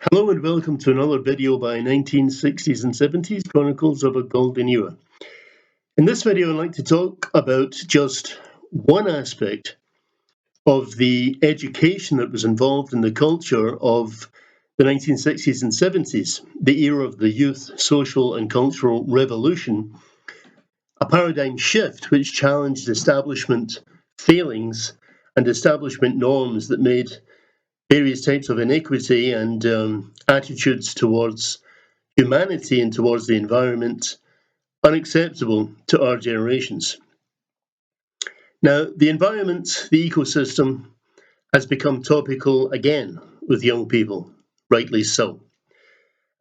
Hello and welcome to another video by 1960s and 70s Chronicles of a Golden Era. In this video, I'd like to talk about just one aspect of the education that was involved in the culture of the 1960s and 70s, the era of the youth social and cultural revolution, a paradigm shift which challenged establishment failings and establishment norms that made various types of inequity and attitudes towards humanity and towards the environment unacceptable to our generations. Now, the environment, the ecosystem, has become topical again with young people, rightly so.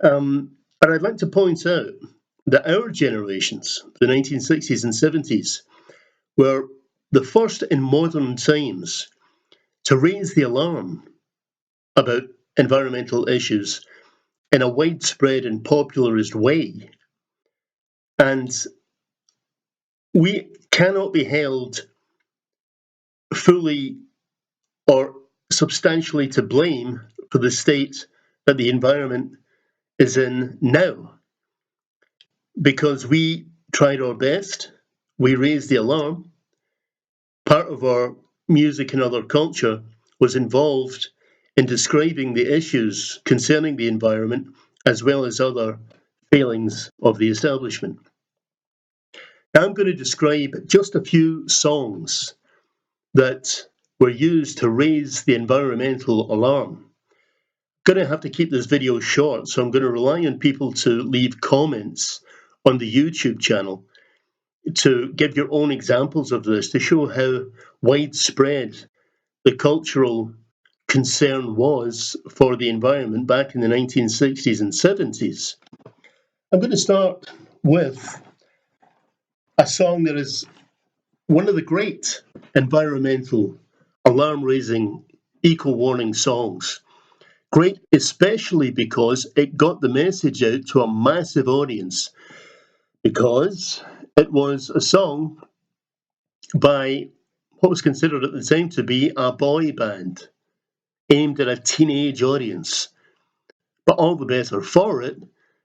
But I'd like to point out that our generations, the 1960s and 70s, were the first in modern times to raise the alarm about environmental issues in a widespread and popularist way. And we cannot be held fully or substantially to blame for the state that the environment is in now, because we tried our best, we raised the alarm. Part of our music and other culture was involved in describing the issues concerning the environment as well as other failings of the establishment. Now I'm going to describe just a few songs that were used to raise the environmental alarm. I'm going to have to keep this video short, so I'm going to rely on people to leave comments on the YouTube channel to give your own examples of this, to show how widespread the cultural concern was for the environment back in the 1960s and 70s. I'm going to start with a song that is one of the great environmental alarm-raising eco-warning songs. Great, especially because it got the message out to a massive audience, because it was a song by what was considered at the time to be a boy band aimed at a teenage audience, but all the better for it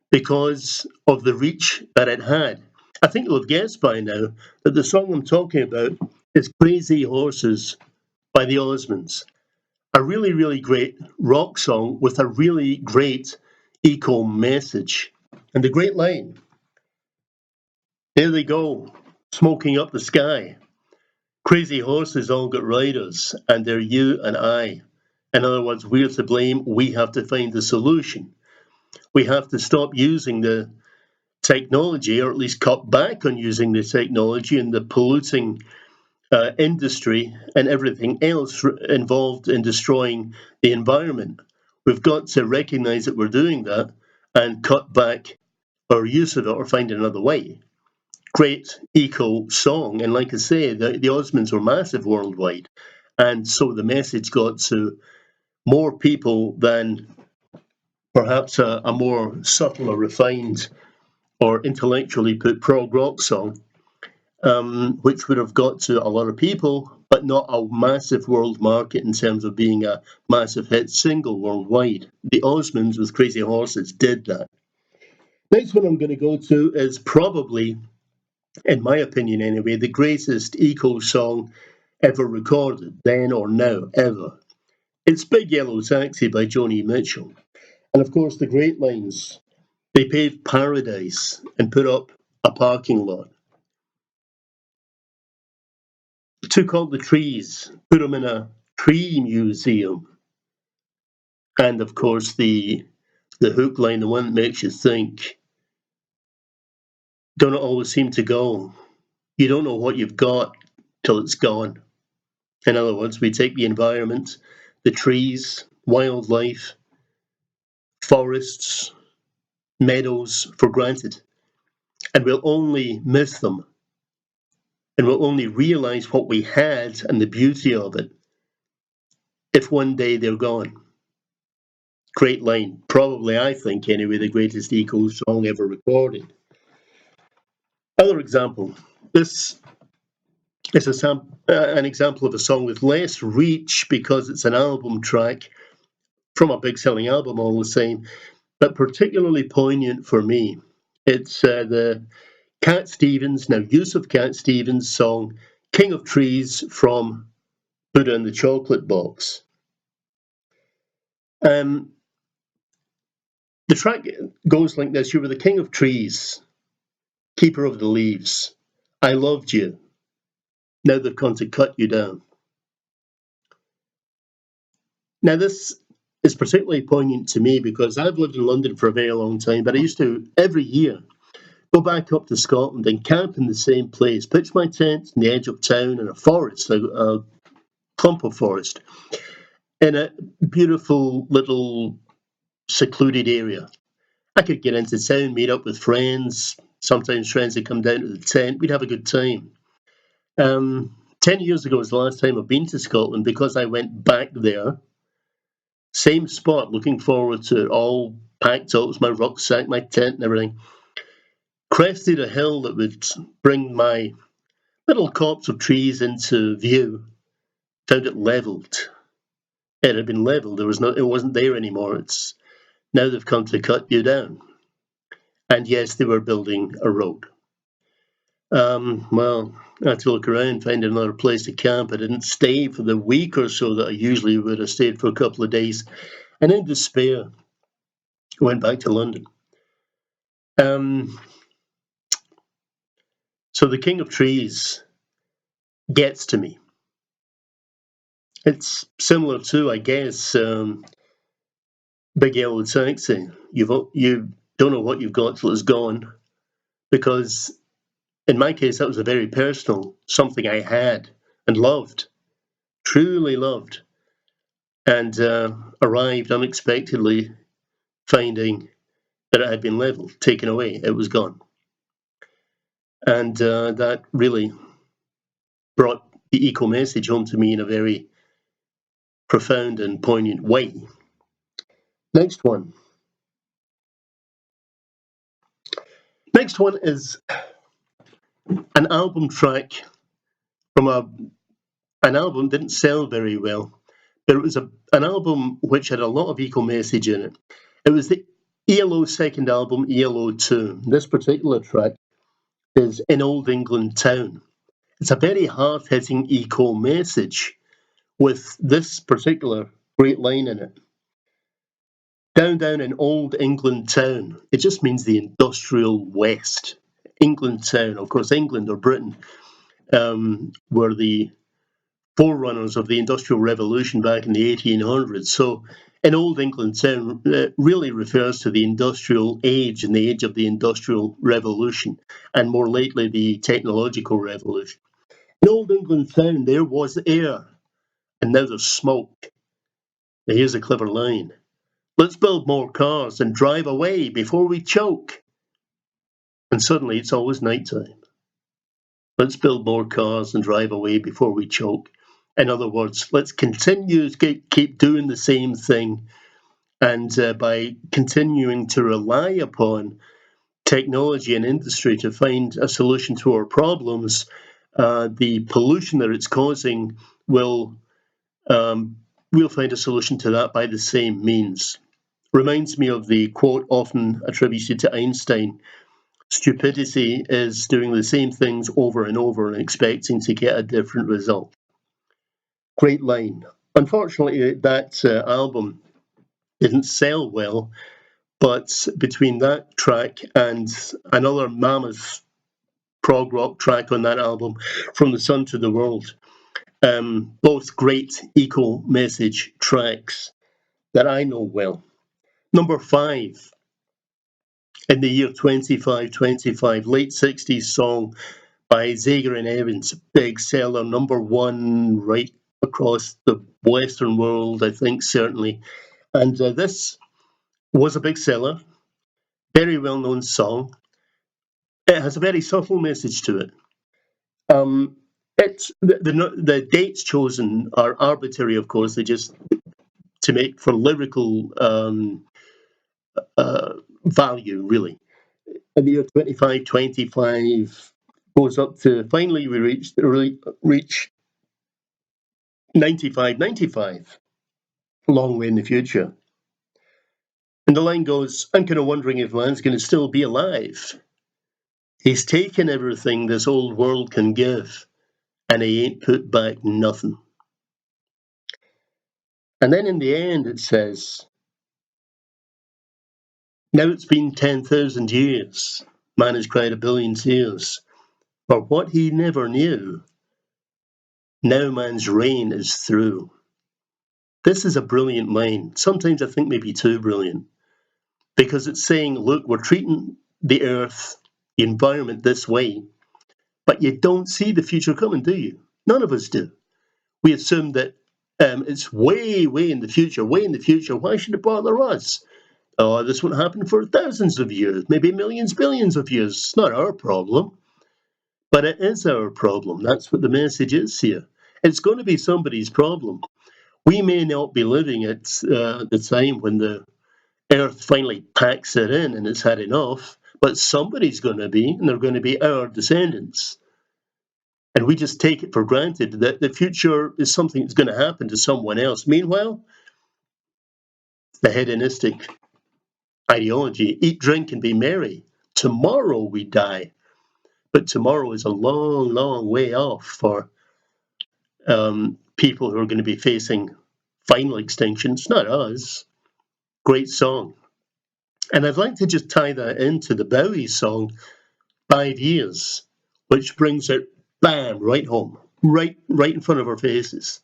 because of the reach that it had. I think you'll have guessed by now that the song I'm talking about is Crazy Horses by the Osmonds. A really, really great rock song with a really great eco message. And the great line, there they go, smoking up the sky. Crazy horses all got riders, and they're you and I. In other words, we're to blame, we have to find the solution. We have to stop using the technology, or at least cut back on using the technology and the polluting industry and everything else involved in destroying the environment. We've got to recognize that we're doing that and cut back our use of it or find another way. Great eco song, and like I say, the Osmonds were massive worldwide, and so the message got to more people than perhaps a more subtle or refined or intellectually put prog rock song, which would have got to a lot of people, but not a massive world market in terms of being a massive hit single worldwide. The Osmonds with Crazy Horses did that. Next one I'm going to go to is probably, in my opinion anyway, the greatest eco song ever recorded, then or now, ever. It's Big Yellow Taxi by Joni Mitchell. And of course, the great lines. They paved paradise and put up a parking lot. Took all the trees, put them in a tree museum. And of course, the hook line, the one that makes you think, don't it always seem to go? You don't know what you've got till it's gone. In other words, we take the environment, the trees, wildlife, forests, meadows for granted, and we'll only miss them, and we'll only realize what we had and the beauty of it if one day they're gone. Great line. Probably, I think, anyway, the greatest eco song ever recorded. Other example. This is an example of a song with less reach because it's an album track, from a big-selling album all the same, but particularly poignant for me. It's the Cat Stevens, now Yusuf Cat Stevens song, King of Trees from Buddha and the Chocolate Box. The track goes like this: you were the king of trees, keeper of the leaves. I loved you. Now they've come to cut you down. Now this is particularly poignant to me because I've lived in London for a very long time, but I used to, every year, go back up to Scotland and camp in the same place, pitch my tent on the edge of town in a forest, a clump of forest, in a beautiful little secluded area. I could get into town, meet up with friends, sometimes friends would come down to the tent, we'd have a good time. 10 years ago was the last time I've been to Scotland because I went back there. Same spot, looking forward to it, all packed up with my rucksack, my tent and everything. Crested a hill that would bring my little copse of trees into view. Found it levelled. It had been levelled. It wasn't there anymore. It's now they've come to cut you down. And yes, they were building a road. Well, I had to look around, find another place to camp. I didn't stay for the week or so that I usually would have stayed for a couple of days. And in despair, I went back to London. So the King of Trees gets to me. It's similar to, I guess, Big Yellow Taxi. You don't know what you've got till it's gone, because in my case that was a very personal something I had and loved, truly loved, and arrived unexpectedly, finding that it had been levelled, taken away. It was gone, and that really brought the eco message home to me in a very profound and poignant way. Next one. Next one is an album track from an album didn't sell very well, but it was an album which had a lot of eco message in it. It was the ELO second album, ELO 2. This particular track is In Old England Town. It's a very hard-hitting eco message with this particular great line in it. Down, down in Old England Town. It just means the industrial West. England Town, of course, England or Britain were the forerunners of the Industrial Revolution back in the 1800s. So in Old England Town really refers to the industrial age and the age of the Industrial Revolution, and more lately the Technological Revolution. In Old England Town there was air, and now there's smoke. Now here's a clever line. Let's build more cars and drive away before we choke. And suddenly it's always nighttime. Let's build more cars and drive away before we choke. In other words, let's continue to keep doing the same thing. And by continuing to rely upon technology and industry to find a solution to our problems, the pollution that it's causing we'll find a solution to that by the same means. Reminds me of the quote often attributed to Einstein: stupidity is doing the same things over and over and expecting to get a different result. Great line. Unfortunately, that album didn't sell well, but between that track and another mammoth prog rock track on that album, From the Sun to the World, both great eco message tracks that I know well. Number 5, in the year 2525, late 60s song by Zager and Evans, big seller, number 1 right across the Western world, I think, certainly. And this was a big seller, very well-known song. It has a very subtle message to it. The dates chosen are arbitrary, of course. They just to make for lyrical value, really. In the year 2525 goes up to, finally we reach 95, long way in the future. And the line goes, I'm kind of wondering if man's going to still be alive. He's taken everything this old world can give, and he ain't put back nothing. And then in the end it says, now it's been 10,000 years, man has cried a billion tears, for what he never knew, now man's reign is through. This is a brilliant line. Sometimes I think maybe too brilliant, because it's saying, look, we're treating the earth, the environment this way, but you don't see the future coming, do you? None of us do. We assume that it's way, way in the future, way in the future. Why should it bother us? Oh, this won't happen for thousands of years, maybe millions, billions of years. It's not our problem, but it is our problem. That's what the message is here. It's going to be somebody's problem. We may not be living at the time when the Earth finally packs it in and it's had enough, but somebody's going to be, and they're going to be our descendants. And we just take it for granted that the future is something that's going to happen to someone else. Meanwhile, the hedonistic ideology, eat, drink, and be merry. Tomorrow we die. But tomorrow is a long, long way off for people who are going to be facing final extinction. It's not us. Great song. And I'd like to just tie that into the Bowie song, 5 Years, which brings it, bam, right home, right in front of our faces.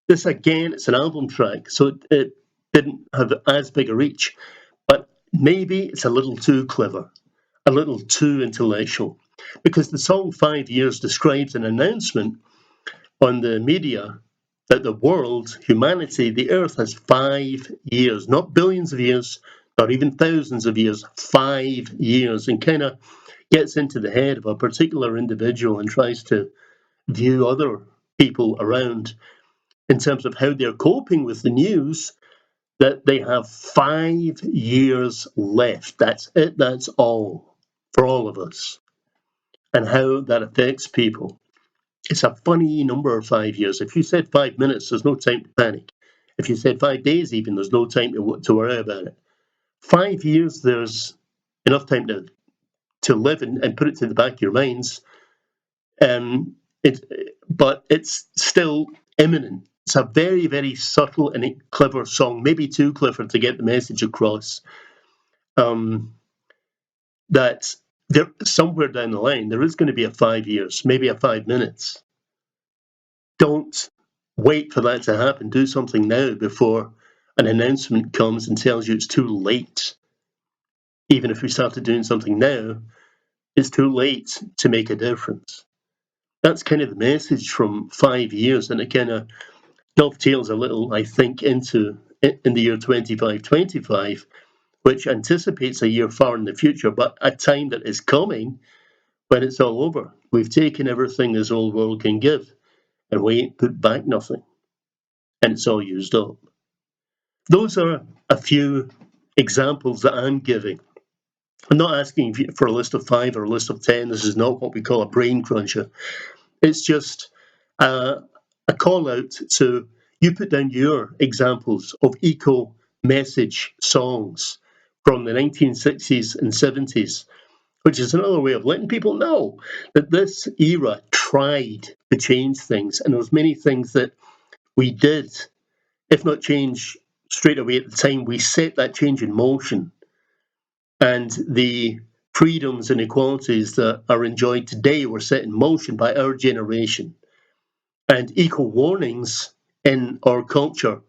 This, again, it's an album track, so it didn't have as big a reach, but maybe it's a little too clever, a little too intellectual, because the song 5 Years describes an announcement on the media that the world, humanity, the earth has 5 years, not billions of years, not even thousands of years, 5 years, and kind of gets into the head of a particular individual and tries to view other people around in terms of how they're coping with the news that they have 5 years left. That's it, that's all for all of us, and how that affects people. It's a funny number, 5 years. If you said 5 minutes, there's no time to panic. If you said 5 days, even, there's no time to worry about it. 5 years, there's enough time to live and put it to the back of your minds. But it's still imminent. It's a very, very subtle and clever song, maybe too clever to get the message across. That there, somewhere down the line, there is going to be a 5 years, maybe a 5 minutes. Don't wait for that to happen. Do something now before an announcement comes and tells you it's too late. Even if we started doing something now, it's too late to make a difference. That's kind of the message from 5 years, and it kind of dovetails a little, I think, into in the year 2525, which anticipates a year far in the future, but a time that is coming when it's all over. We've taken everything this old world can give, and we ain't put back nothing, and it's all used up. Those are a few examples that I'm giving. I'm not asking for a list of 5 or a list of 10. This is not what we call a brain cruncher. It's just a call out to you put down your examples of eco message songs from the 1960s and 70s, which is another way of letting people know that this era tried to change things. And there was many things that we did, if not change straight away at the time, we set that change in motion. And the freedoms and equalities that are enjoyed today were set in motion by our generation. And equal warnings in our culture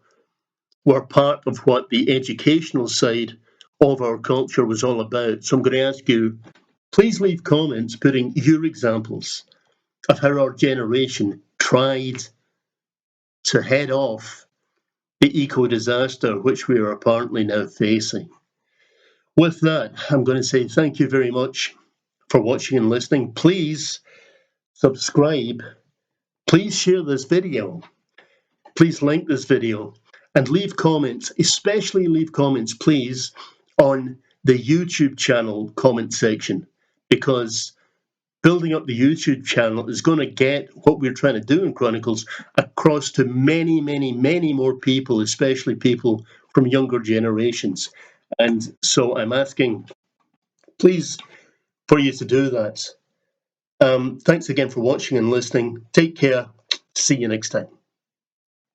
were part of what the educational side of our culture was all about. So I'm going to ask you, please leave comments putting your examples of how our generation tried to head off the eco disaster which we are apparently now facing. With that, I'm going to say thank you very much for watching and listening. Please subscribe. Please share this video. Please like this video and leave comments, especially leave comments, please, on the YouTube channel comment section, because building up the YouTube channel is going to get what we're trying to do in Chronicles across to many, many, many more people, especially people from younger generations. And so I'm asking, please, for you to do that. Thanks again for watching and listening. Take care. See you next time.